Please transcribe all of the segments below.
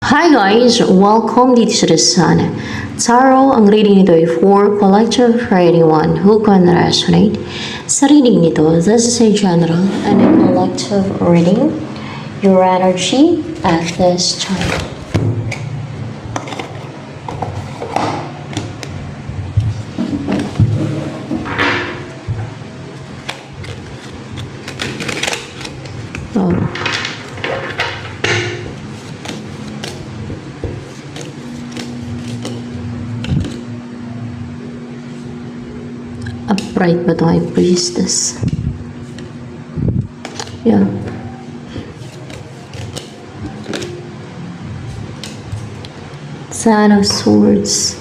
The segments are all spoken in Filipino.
Hi guys! Welcome dito sa The Sun. Tarot, ang reading nito ay for collective for anyone who can resonate. Sa reading nito, this is a general and a collective reading. Your energy at this time. Oh. Upright ba ito ay priestess? Yeah. Ten of Swords.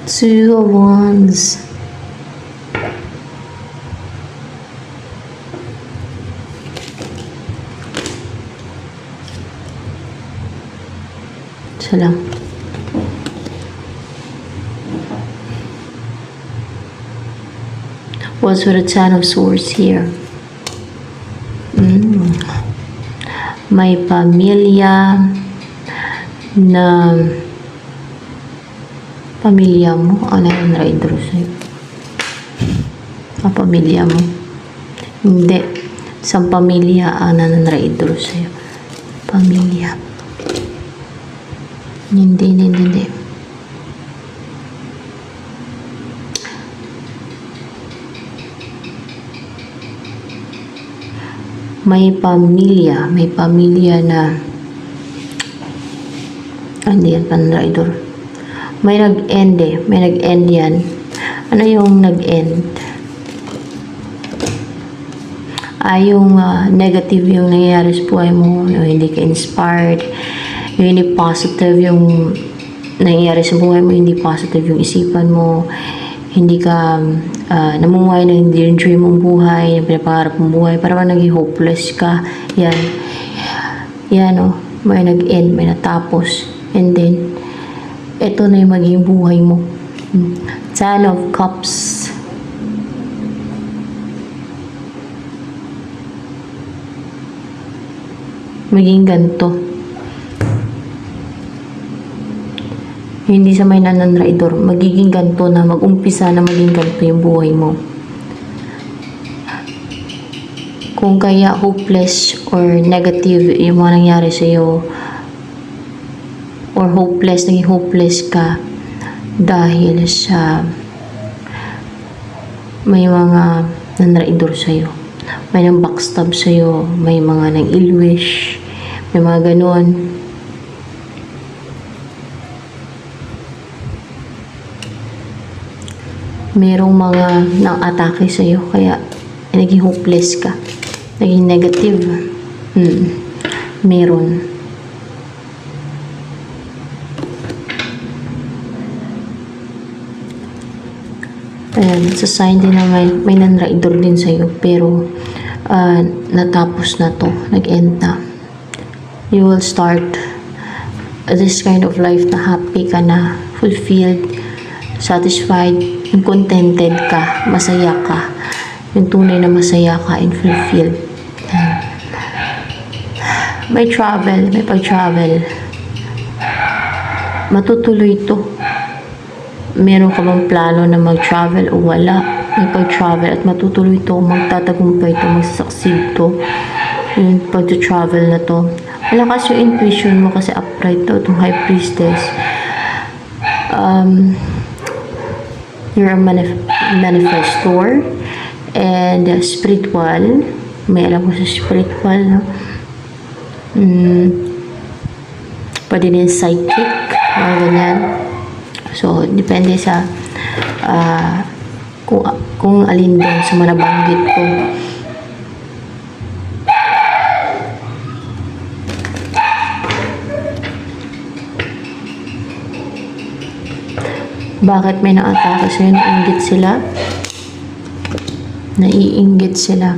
Two of Wands. Isa lang. What's with the Ten of Swords here? May pamilya na pamilya mo. Ano yung rider sa'yo? Pamilya mo? Hindi. Isang pamilya ang rider sa'yo. Pamilya. Hindi. May pamilya na hindi yan panrider. May nag-end yan. Ano yung nag-end? Yung negative yung nangyayari sa buhay mo, yung hindi ka inspired, yung hindi positive yung nangyayari sa buhay mo, hindi positive yung isipan mo, hindi ka namumuhay na hindi yung dream mong buhay, yung pinapangarap mong buhay, parang naging hopeless ka. Yan may nag-end, may natapos, and then ito na yung maging buhay mo. Ten of Cups. Maging ganito. Hindi sa may nananraidor, magiging ganito na, mag-umpisa na maging ganito yung buhay mo. Kung kaya hopeless or negative yung mga nangyari sa'yo, or naging hopeless ka dahil sa may mga nanraidor sa'yo, may nang backstab sa'yo, may mga nang ill-wish, may mga ganon. Merong mga nang-atake sa'yo, kaya naging hopeless ka, naging negative. Meron. Ayan, sa sign din na may nanraidor din sa'yo, pero natapos na to, nag-end na. You will start this kind of life na happy ka na, fulfilled, satisfied, contented ka, masaya ka, yung tunay na masaya ka and fulfilled. May pag-travel, matutuloy to. Meron ka bang plano na mag-travel o wala? May pag-travel at matutuloy to, magtatagumpay to, mag-succeed to, yung pag-travel na to. Malakas yung intuition mo kasi upright to, itong High Priestess. You're a manifestor and spiritual. May alam ko sa spiritual, no? Pwede din psychic, mga ganyan. So, depende sa kung alin doon sa mga nabanggit ko. Bakit may na-atake sa'yo? Naiinggit sila.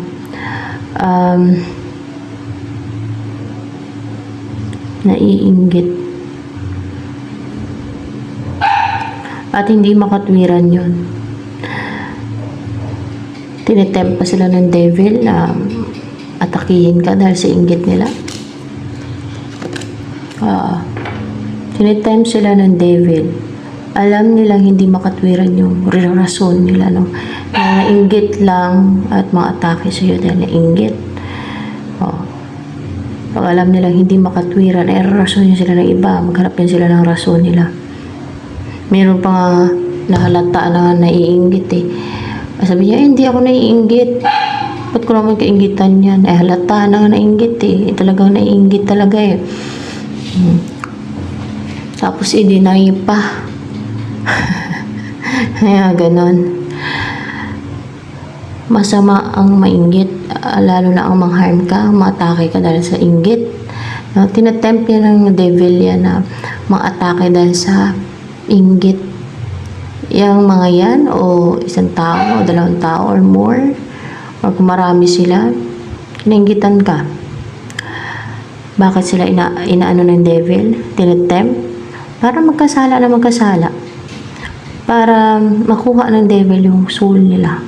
Naiinggit. At hindi makatwiran yun. Tinetempt pa sila ng devil na atakihin ka dahil sa inggit nila. Tinitempt sila ng devil. Alam nilang hindi makatwiran yung rason nila, no? Nainggit lang at ma-atake sa'yo dahil nainggit. Pag alam nilang hindi makatwiran, rason yun sila ng iba. Maghanap yan sila ng rason nila. Meron pa nga nahalata na naiinggit eh. Sabi niya, hindi ako naiinggit. Ba't ko naman kainggitan yan? Halata na nga nainggit eh. Talagang naiinggit talaga eh. Tapos i-deny pa. Kaya ganon. Masama ang mainggit, lalo na ang mangharm ka, matake ka dahil sa inggit. No, tinatempt yan ng devil yan na ma-atake dahil sa inggit. Yang mga yan, o isang tao, o dalawang tao, or more, or kung marami sila, inainggitan ka. Bakit sila inaano ng devil? Tinatempt? Para magkasala na magkasala. Para makuha ng devil yung soul nila.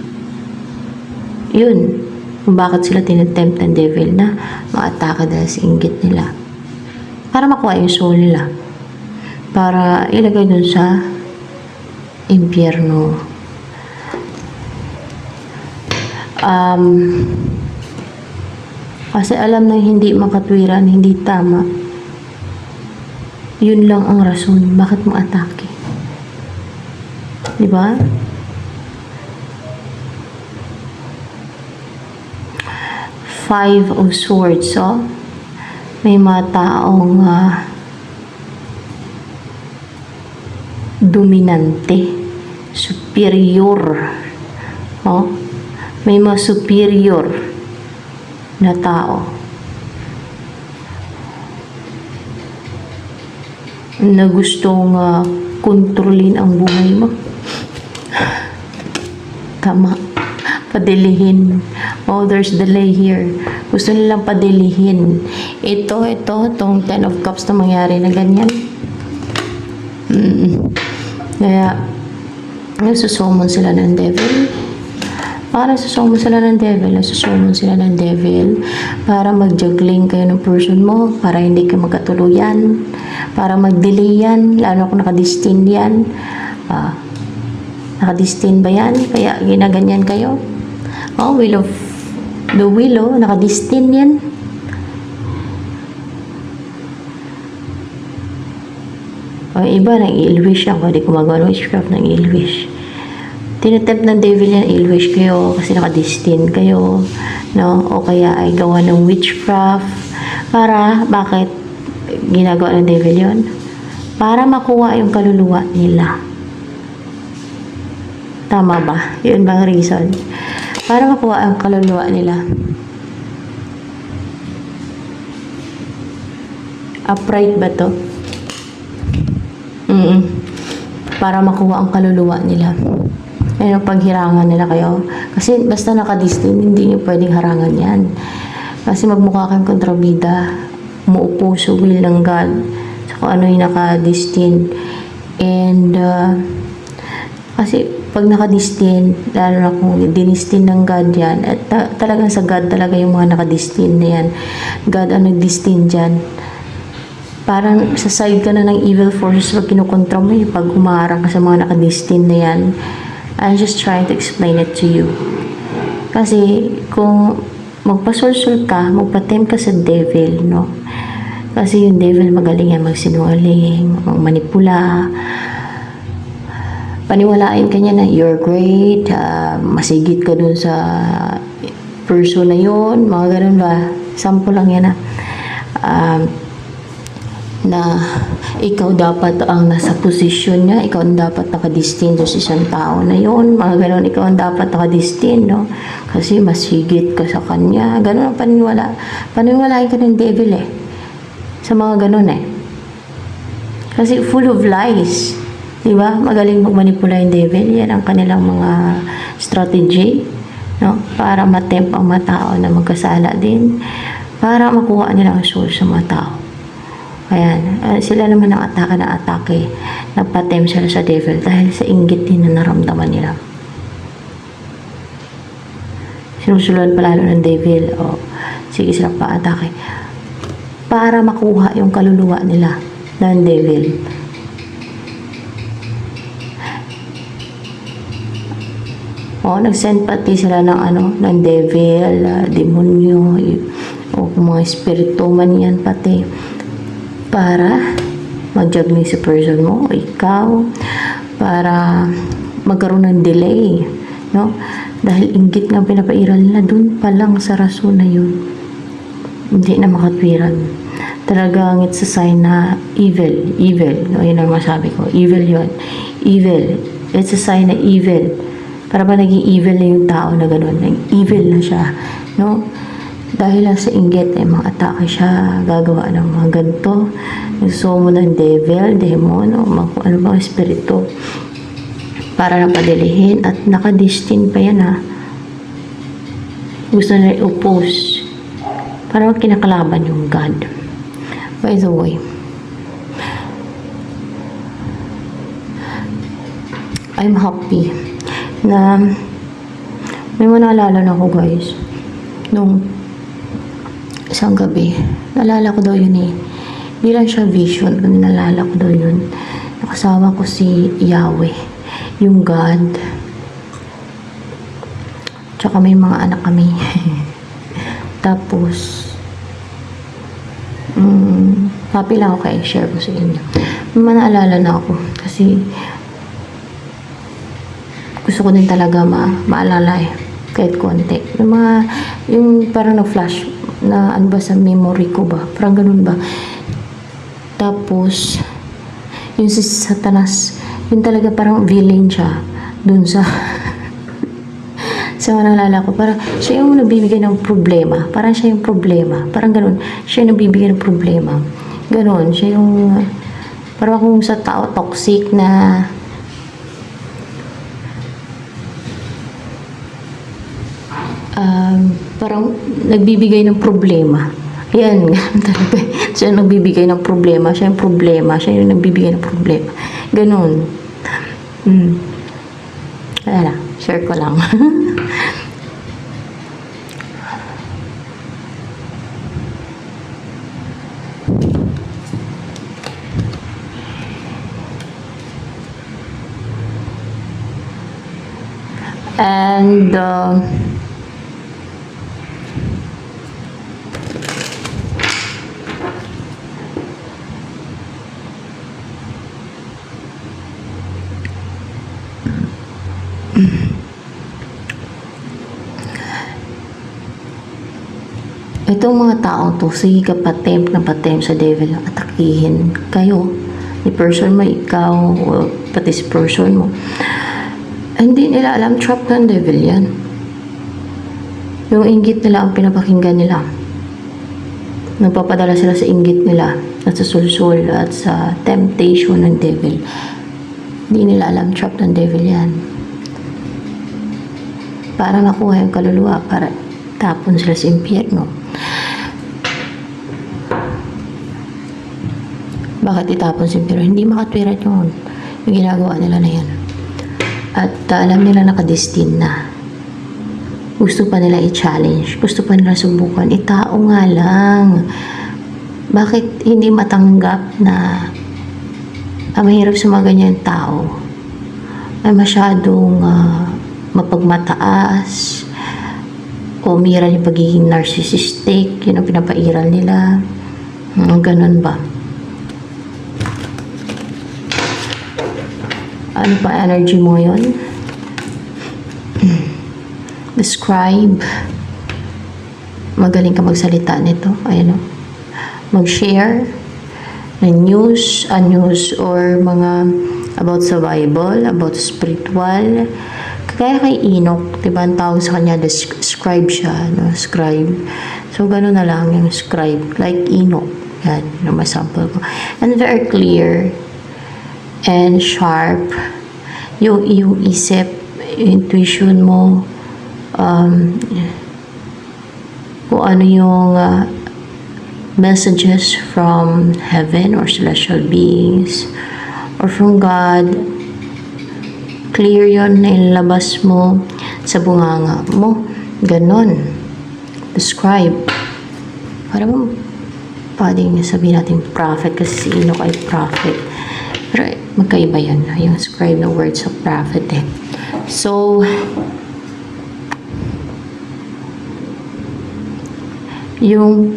Yun. Kung bakit sila tinatempt ng devil na ma-atake dahil sa inggit nila. Para makuha yung soul nila. Para ilagay dun sa impyerno. Kasi alam na hindi makatwiran, hindi tama. Yun lang ang rason bakit mo atake. Diba? Five of Swords, so may mga taong dominante, superior, may mga superior na tao na gustong kontrolin ang buhay mo. Tama. Padilihin. Oh, there's delay here. Gusto nilang padilihin. Itong 10 of Cups na mangyari na ganyan. Kaya, nagsusumon sila ng devil. Nagsusumon sila ng devil para mag-juggling kayo ng person mo, para hindi ka magkatuluyan, para mag-delay yan, lalo kung nakadestin yan. Nakadestin ba yan? Kaya ginaganyan kayo? The willow, nakadestin yan. Iba ng ilwish lang, pwede gumagawa ng witchcraft ng ilwish. Tinatempt ng devil yan, ilwish kayo kasi nakadestin kayo, no? O kaya ay gawa ng witchcraft. Bakit ginagawa ng devil yon? Para makuha yung kaluluwa nila. Tama ba? Yun bang reason? Para makuha ang kaluluwa nila. Upright ba to? Para makuha ang kaluluwa nila. Ayun, paghirangan nila kayo. Kasi basta nakadestin, hindi nyo pwedeng harangan yan. Kasi magmukha kang kontrabida. Umuupo sa will ng God. So, kung ano yung nakadestin. And, kasi pag nakadestin, lalo na kung dinestin ng God yan, at talagang sa God talaga yung mga nakadestin na yan. God ang nagdestin dyan. Parang sa side ka na ng evil forces pag kinukontra mo yung pag umarang ka sa mga nakadestin na yan. I'm just trying to explain it to you. Kasi kung magpasulsul ka, magpatempt ka sa devil, no? Kasi yung devil magaling yan magsinungaling, magmanipula. Paniwalain ka niya na you're great, masigit ka dun sa person na yun, mga ganun ba? Sample lang yan na ikaw dapat ang nasa posisyon niya, ikaw ang dapat nakadestin sa isang tao na yun, mga ganun, ikaw ang dapat nakadestin, no? Kasi masigit ka sa kanya, ganun ang paniwalain ka ng devil sa mga ganun kasi full of lies, diba? Magaling magmanipula yung devil, yan ang kanilang mga strategy, no? Para matempt ang mga tao na magkasala din, para makuha nila ang soul sa mga tao. Ayan, sila naman ang atake, nagpatempt sila sa devil dahil sa inggit din na naramdaman nila. Sinusulan palalo ng devil, sige sila pa-atake. para makuha yung kaluluwa nila ng devil. Nag-send pati sila ng devil, demonyo, o mga espiritu man yan pati, para mag-juggling sa person mo, o ikaw, para magkaroon ng delay, no? Dahil inggit nga pinapairal nila, dun pa lang sa rason na yun, hindi na makatwiran. Talagang it's a sign na evil, no? Yun ang masabi ko, evil yun, evil, it's a sign na evil. Para ba naging evil na yung tao na gano'n, evil na siya, no? Dahil lang sa inggit, mga atake siya, gagawa ng mga ganito, gusto mo ng devil, demon, o ano bang espiritu, para napadilihin, at nakadestin pa yan, ha. Gusto na i-oppose, para wag kinakalaban yung God. By the way, I'm happy na may manaalala na ako, guys, nung isang gabi. Naalala ko daw yun eh. Hindi lang siya vision, kundi naalala ko daw yun. Nakasama ko si Yahweh, yung God. Tsaka may mga anak kami. Tapos, happy lang ako kaya share ko sa inyo. May manaalala na ako. Kasi, gusto ko din talaga maalala eh. Kahit konti. Yung parang na-flash na ano ba sa memory ko ba? Parang ganun ba? Tapos, yung si Satanas, yun talaga parang villain siya dun sa sa naalala ko. Parang siya yung nagbibigay ng problema. Parang siya yung problema. Parang ganun. Siya yung nagbibigay ng problema. Ganun. Siya yung parang kung sa tao toxic na parang nagbibigay ng problema. Ayan, talaga. Siya yung nagbibigay ng problema. Siya yung problema. Siya yung nagbibigay ng problema. Ganun. Kaya lang, share ko lang. And itong mga tao to, sige ka patempt sa devil, atakihin kayo, ni person mo, ikaw, o pati si person mo. Hindi nila alam, trap ng devil yan. Yung inggit nila ang pinapakinggan nila. Nagpapadala sila sa inggit nila, at sa sulsul, at sa temptation ng devil. Hindi nila alam, trap ng devil yan. Para makuha yung kaluluwa, para tapon sila sa impyerno. Bakit itapon sa impyerno? Hindi makatwiran yun. Yung ginagawa nila na yan. At alam nila nakadestin na. Gusto pa nila i-challenge. Gusto pa nila subukan. Tao nga lang. Bakit hindi matanggap na mahirap sa mga ganyan tao? Ay masyadong mapagmataas, o umiral yung pagiging narcissistic, yun ang pinapairal nila. Ganun ba? Ano pa energy mo yun? Describe. Magaling ka magsalita nito. Ayan o. Mag-share ng news, or mga about sa Bible, about spiritual. Kaya kay Enoch, diba, ang tawag sa kanya, scribe siya, no? Scribe. So, gano'n na lang yung scribe. Like Enoch. Yan, yung masample ko. And very clear and sharp. Yung isip, intuition mo, kung ano yung messages from heaven or celestial beings or from God, clear yon na ilabas mo sa bunganga mo. Ganon. Describe. Para mo pwedeng sabihin natin prophet kasi si Enoch ay prophet. Pero magkaiba yan, yung scribe na word sa prophet eh. So, yung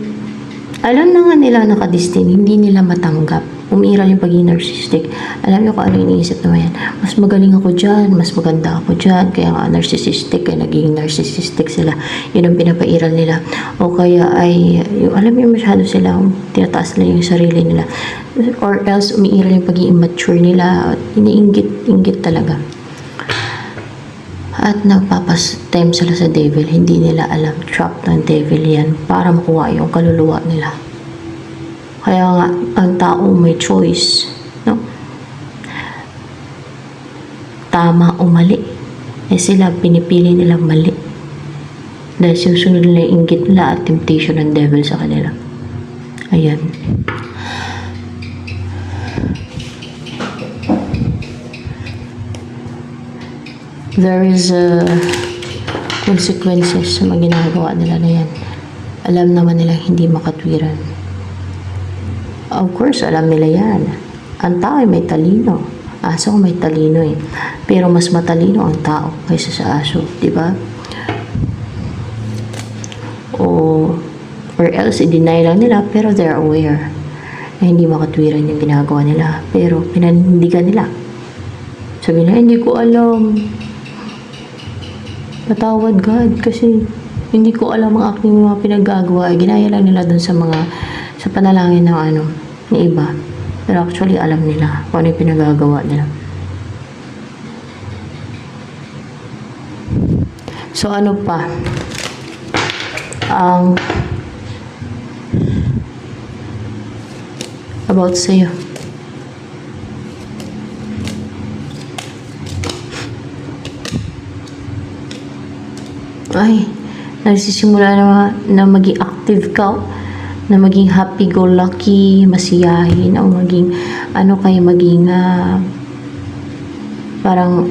alam na nga nila nakadestin, hindi nila matanggap. Umiiral yung pagiging narcissistic. Alam niyo kung ano iniisip naman yan. Mas magaling ako dyan, mas maganda ako dyan. Kaya nga narcissistic, kaya naging narcissistic sila. Yun ang pinapairal nila. O kaya ay, yung, alam niyo masyado sila, tinataas nila yung sarili nila. Or else, umiiral yung pagiging immature nila. Iniinggit talaga. At nagpapas-time sila sa devil. Hindi nila alam, trap ng devil yan para makuha yung kaluluwa nila. Kaya nga, ang tao may choice, no? Tama o mali. Eh sila, pinipili nila mali. Dahil susunod nila yung inggit nila at temptation ng devil sa kanila. Ayan. There is consequences sa mga ginagawa nila na yan. Alam naman nila hindi makatwiran. Of course, alam nila yan. Ang tao ay may talino. Aso may talino eh. Pero mas matalino ang tao kaysa sa aso. Diba? Or else, i-deny lang nila pero they're aware na hindi makatwiran yung ginagawa nila. Pero pinanindigan nila. Sabi na, hindi ko alam. Patawad God kasi hindi ko alam ang aking mga pinagagawa. Ginaya lang nila dun sa panalangin ng ng iba. Pero actually alam nila kung ano yung pinagagawa nila. So ano pa? About sa'yo. Ay, nagsisimula na maging active ka, na maging happy-go-lucky, masiyahin, o maging, maging parang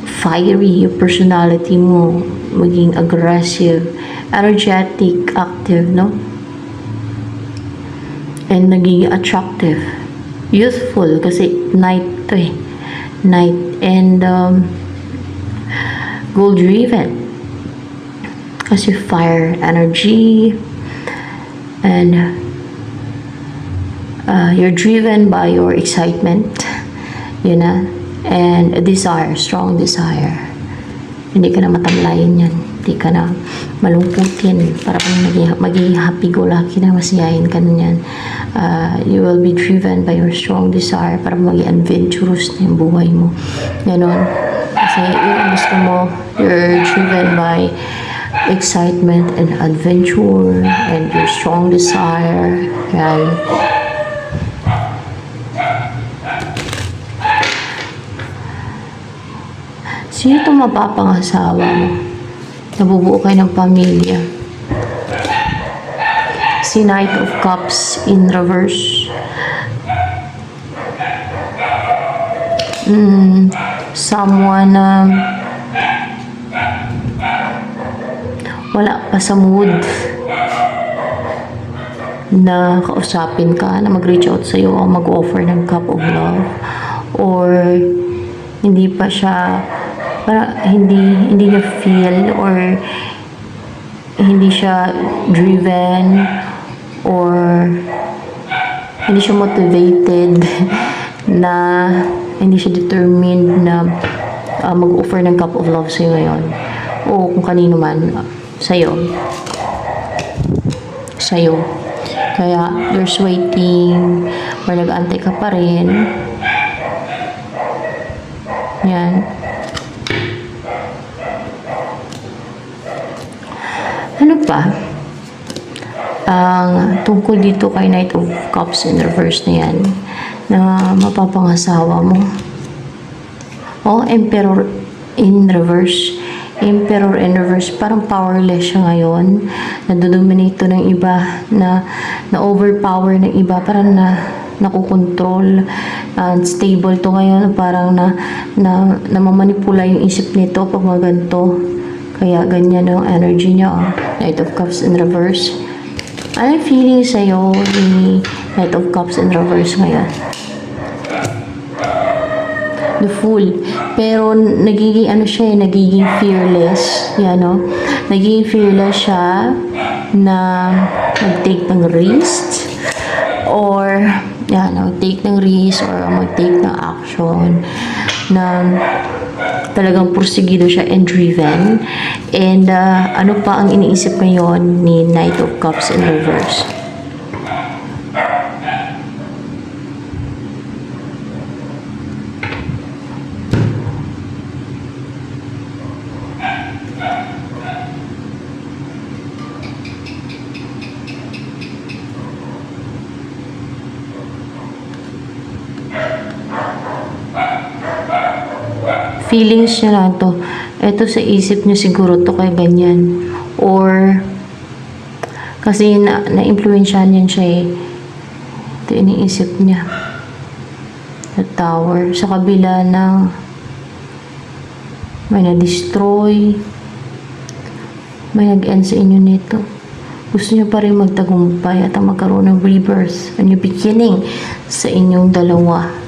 fiery yung personality mo, maging aggressive, energetic, active, no? And naging attractive, youthful, kasi night to eh. Night, and goal-driven. Kasi fire energy, and you're driven by your excitement, yun na, and a desire, strong desire. Hindi ka na matamlayin yan, hindi ka na malungkutin, para maging happy-go-lucky na, masiyahin ka na yan. You will be driven by your strong desire para maging adventurous na yung buhay mo. Ganon. Kasi yung gusto mo, you're driven by excitement and adventure and your strong desire. Yan. Sino itong mapapangasawa mo? Nabubuo kayo ng pamilya. Si Knight of Cups in reverse. Someone wala pa sa mood na kausapin ka, na mag-reach out sa'yo o mag-offer ng cup of love, or hindi pa siya, para hindi niya feel, or hindi siya driven, or hindi siya motivated na hindi siya determined na mag-offer ng cup of love sa'yo ngayon, o kung kanino man sa'yo. Kaya there's waiting, or nag-antay ka pa rin. Yan. Ano pa? Ang tungkol dito kay Knight of Cups in reverse na yan, na mapapangasawa mo. Emperor in reverse. Emperor in reverse, parang powerless siya ngayon. Nadodominate to ng iba, na overpower ng iba, parang nakukontrol. Stable to ngayon, parang namamanipula yung isip nito pag maganto. Kaya ganyan yung energy niya. Knight of Cups in reverse. Ano yung feeling sa'yo ni Knight of Cups in reverse ngayon? The Fool. Pero nagiging ano siya, nagiging fearless. Yan, no? Nagiging fearless siya na mag-take ng risk or yan, mag-take ng risk or mag-take ng action na talagang porsigido siya and driven. And ano pa ang iniisip ngayon ni Knight of Cups in reverse? Feelings niya lang to. Ito sa isip niya siguro to kaya ganyan. Or, kasi na-influensyahan niyan siya eh. Ito iniisip niya. The Tower. Sa kabila ng may na-destroy. May nag-end sa inyo nito. Gusto niya pa rin magtagumpay at magkaroon ng rebirth. A new beginning sa inyong dalawa.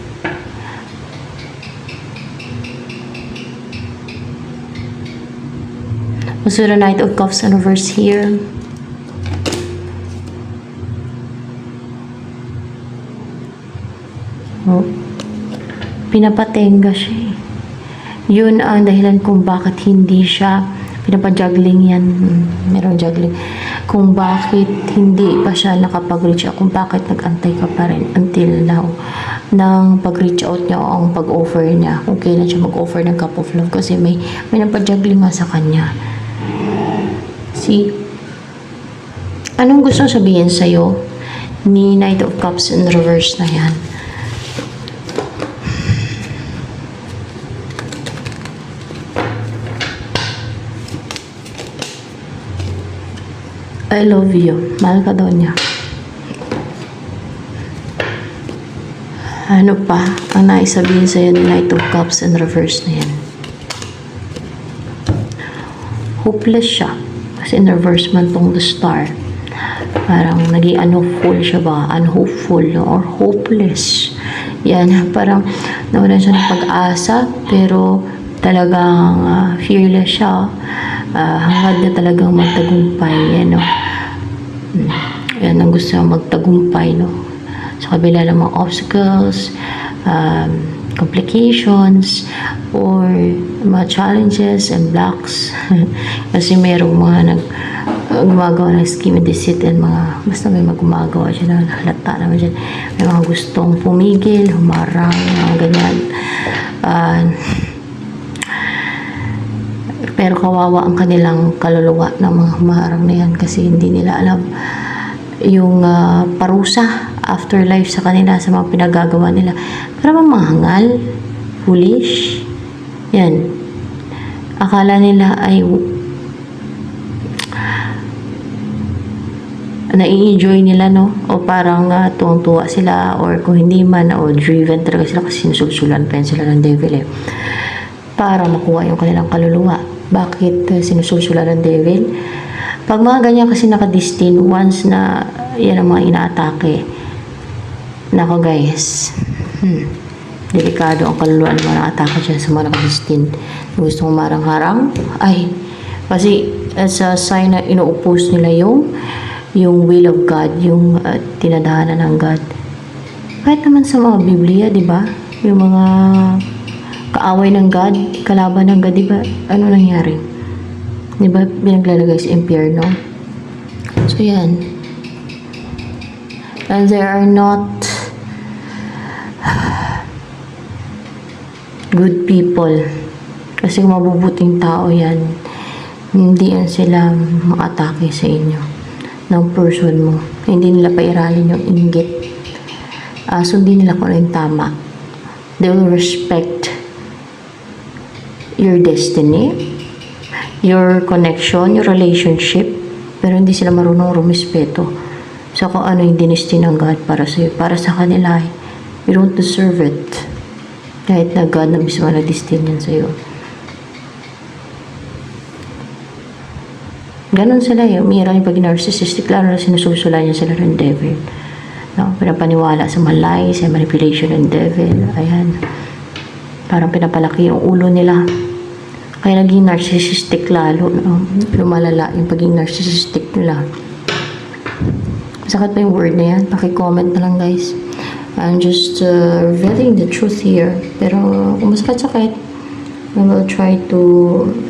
Also, the Knight of Cups in reverse here. Oh. Pinapatenga siya. Yun ang dahilan kung bakit hindi siya pinapajuggling yan. Meron juggling. Kung bakit hindi pa siya nakapag-reach out. Kung bakit nag-antay ka pa rin until now. Nang pag-reach out niya o ang pag-offer niya. Kung kailan siya mag-offer ng cup of love. Kasi may napajuggling nga sa kanya. See? Anong gusto sabihin sa'yo ni Knight of Cups in reverse na yan? I love you. Mahal ka daw niya. Ano pa ang naisabihin sa'yo ni Knight of Cups in reverse na yan? Hopeless siya. Kasi in reverse man tong the Star. Parang naging full siya ba? Unhopeful or hopeless. Yan, parang nawalan siya ng pag-asa pero talagang fearless siya. Hangad na talagang magtagumpay. Yan, no? Yan ang gusto niya magtagumpay, no? Sa kabila ng mga obstacles, complications, or mga challenges and blocks. Kasi merong mga gumagawa ng scheme and deceit and mga, basta may gumagawa dyan, halata naman dyan. May mga gustong pumigil, humarang, mga ganyan. Pero kawawa ang kanilang kaluluwa ng mga humarang na yan kasi hindi nila alam yung parusa afterlife sa kanila sa mga pinagagawa nila. Para mamangal, foolish. Yan. Akala nila ay nai-enjoy nila, no? O parang tuwang-tuwa sila or kung hindi man, o driven talaga sila kasi sinusulsulan pa yan sila ng devil eh. Para makuha yung kanilang kaluluwa. Bakit sinusulsulan ng devil? Pag mga ganyan kasi nakadestin, once na yan ang mga inaatake, nako guys, delikado ang kaluluwa ng mga atake dyan sa mga nakadestin. Gusto mong marang-harang, ay, kasi as a sign na ino-oppose nila yung will of God, yung tinadhana ng God. Kahit naman sa mga Biblia, di ba? Yung mga kaaway ng God, kalaban ng God, di ba? Ano nangyari? Di ba? Binaglalagay sa impyerno. So, yan. And there are not good people. Kasi kung mabubuting tao yan, hindi yan sila makatake sa inyo ng person mo. Hindi nila pairalin yung inggit. Sundin nila kung ano yung tama. They will respect your destiny, your connection, your relationship, pero hindi sila marunong rumispeto sa kung ano yung dinesty ng God para sa'yo. Para sa kanila, you don't deserve it. Kahit na God na mismo na destin yan sa'yo. Ganon sila eh. Umira yung pag narcissistic, lalo na sinususulan niya sila ng devil. No? Pinapaniwala sa malay, sa manipulation ng devil. Ayan. Parang pinapalaki yung ulo nila. Kaya naging narcissistic lalo. No? Lumalala yung pagiging narcissistic nila. Sakit pa yung word na yan? Paki-comment na lang guys. I'm just revealing the truth here. Pero kung masakit-sakit, I will try to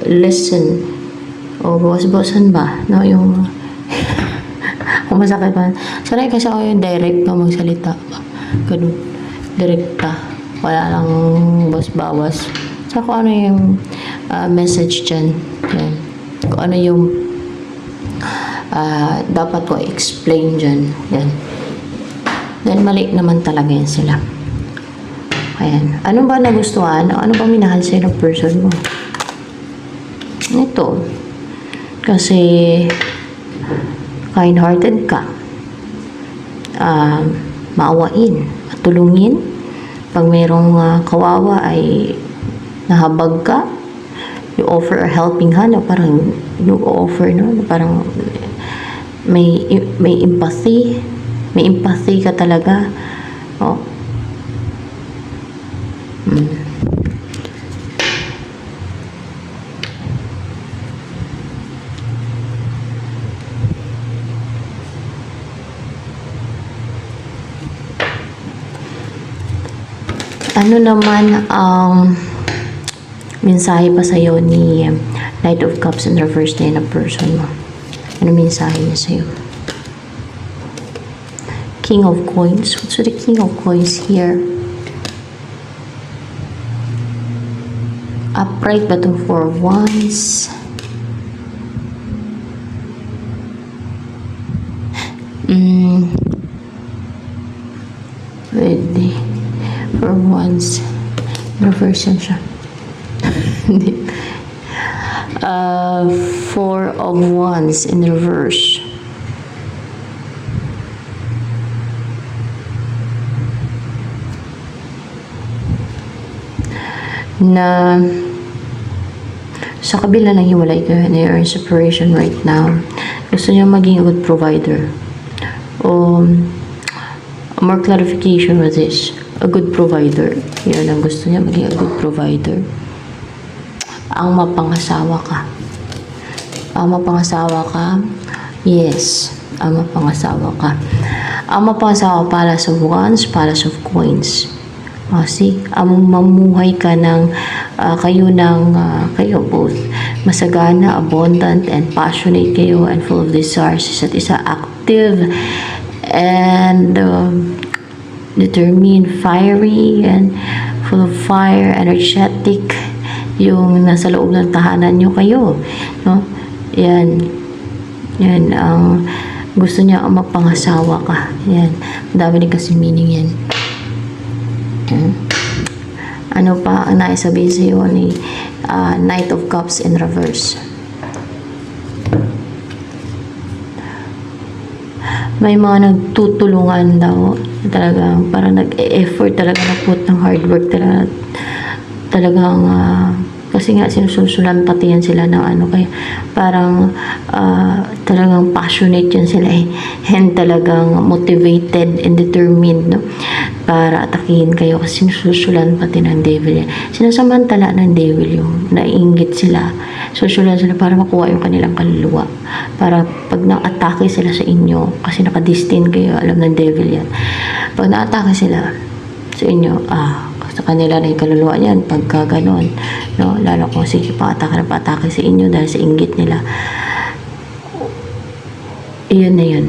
listen. O bawas-bawasan ba? No, yung kung masakit pa. Sanay kasi ako yung direct na magsalita. Ganun. Direkta. Wala lang bawas-bawas. So kung ano yung message dyan. Yan. Kung ano yung dapat ko explain dyan. Yan. Then, mali naman talaga yan sila. Ayan. Ano ba nagustuhan? Ano ba minahal sa'yo ng person mo? Ito. Kasi, kind-hearted ka. Maawain. Matulungin. Pag mayroong kawawa ay nahabag ka. You offer a helping hand. Parang, you offer, no? Parang, may empathy. May empathy ka talaga. Oh. Ano naman ang mensahe pa sa'yo ni Knight of Cups in reverse na person mo? Ano mensahe niya sa'yo? King of Coins. What's the King of Coins here? Upright ba itong 4 Wands? Pwede. 4 Wands. Reverse yan siya. 4 of Wands in reverse. Na sa kabila ng hiwalay kayo na you're in separation right now, gusto niya maging a good provider. More clarification with this. A good provider. Yan ang gusto niya, maging a good provider. Ang mapangasawa ka. Ang mapangasawa ka, yes. Ang mapangasawa ka. Ang mapangasawa, Palace of Wands, Palace of Coins. See, mamuhay ka ng kayo both masagana, abundant, and passionate kayo, and full of desires. Isa't isa, active and determined, fiery, and full of fire, energetic, yung nasa loob ng tahanan nyo kayo, no? Yan ang gusto niya, ang mapangasawa ka. Yan, madami din kasi meaning yan. Ano pa ang naisabihin sa iyo ni Knight of Cups in reverse? May mga nagtutulungan daw. Talagang parang nag-e-effort talaga, na-put ng hard work talagang kasi nga sinususulan pati yan sila ng kaya parang talagang passionate yan sila and talagang motivated and determined, no? Para atakihin kayo kasi sinusulan pati ng devil yan. Sinasamantala ng devil yung naiinggit sila. Susulan sila para makuha yung kanilang kaluluwa. Para pag na-atake sila sa inyo, kasi nakadestin kayo, alam ng devil yan. Pag na-atake sila sa inyo, sa kanila na yung kaluluwa niyan pagka ganon, no? Lalo kung sige patake sa inyo dahil sa inggit nila, iyon na yun,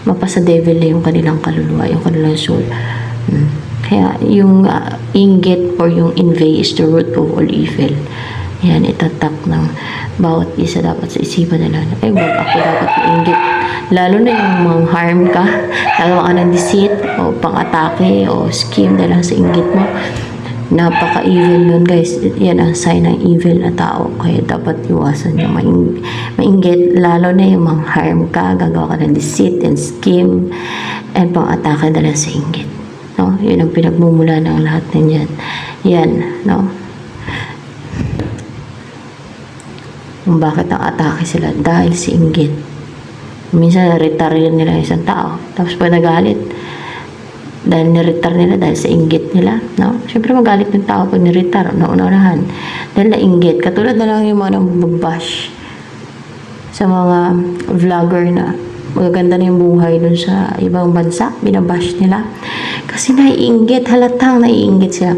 mapasa devil na yung kanilang kaluluwa, yung kanilang soul. Kaya yung inggit or yung envy is the root of all evil. Yan, itatak ng bawat isa dapat sa isipan nila. Wag ako dapat inggit. Lalo na yung mga harm ka, nagawa ka ng deceit, o pang-atake, o scheme dahil sa inggit mo. Napaka-evil nun, guys. Yan ang sign ng evil na tao. Kaya dapat iwasan yung mainggit. Lalo na yung mga harm ka, gagawa ka ng deceit and scheme, and pang-atake dahil sa inggit. No? Yun ang pinagmumula ng lahat ng yan. Yan, no? kung bakit ang atake sila dahil sa inggit. Minsan na-retire nila yung isang tao, tapos pag nagalit dahil ni-retire nila dahil sa inggit nila, no? Siyempre magalit ng tao pag ni-retire, naunahan dahil na-inggit. Katulad na lang yung mga nag-bash sa mga vlogger na magaganda na yung buhay dun sa ibang bansa, binabash nila kasi naiinggit, halatang naiinggit sila.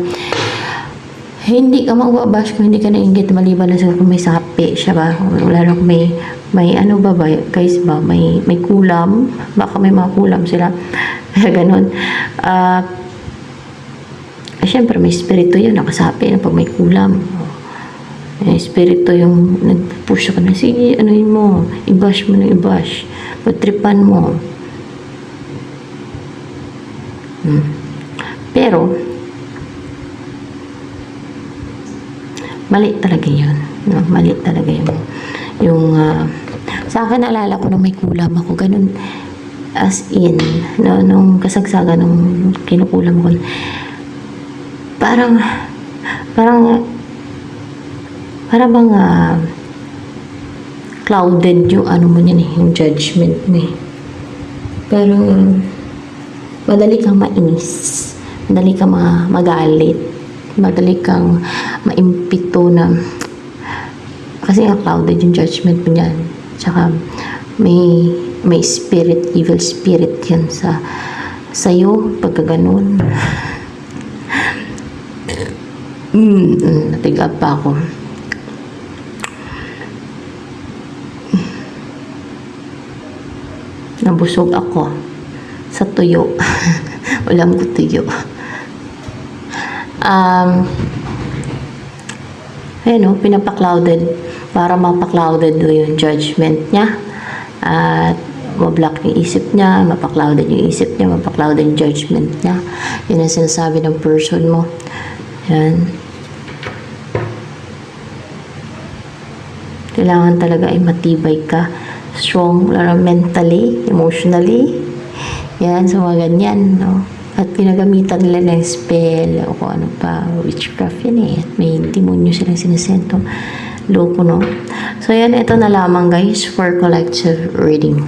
Hindi ka magbabash kung hindi ka nainggit, maliban na sa kung may sapi siya ba, lalo kung may ano ba guys ba, may kulam, baka may mga kulam sila. Kaya ganun. Siyempre may spirito yun, nakasapi na pag may kulam. Espiritu yung nag-push ka na, sige, ano yun mo, i-bash mo na i-bash, patripan mo. Pero, mali talaga yun. No? Mali talaga yun. Yung, sa akin, naalala ko na may kulam ako, ganun, as in, no, nung kasagsagan, nung kinukulam ko, parang bang clouded yung ano mo niyan yung judgment mo Pero, madali kang mainis, madali kang magalit, madali kang maimpito na, kasi nga clouded yung judgment mo niyan. Tsaka, may spirit, evil spirit yan sa'yo, pagka ganun. Natigap pa ako. Nabusog ako sa tuyo. Ulam ko tuyo. Ayun, pinapa-clouded para mapa-clouded yung judgment niya at mablock yung isip niya, mapa-clouded yung isip niya, mapa-clouded yung judgment niya. Yun ang sinasabi ng person mo. Yan. Kailangan talaga ay matibay ka, strong, mentally, emotionally. Yan, so mga ganyan, no? At pinagamitan nila ng spell o kung ano pa, witchcraft yan At may demonyo silang sinisento. Loko, no? So yan, ito na lamang guys for collective reading.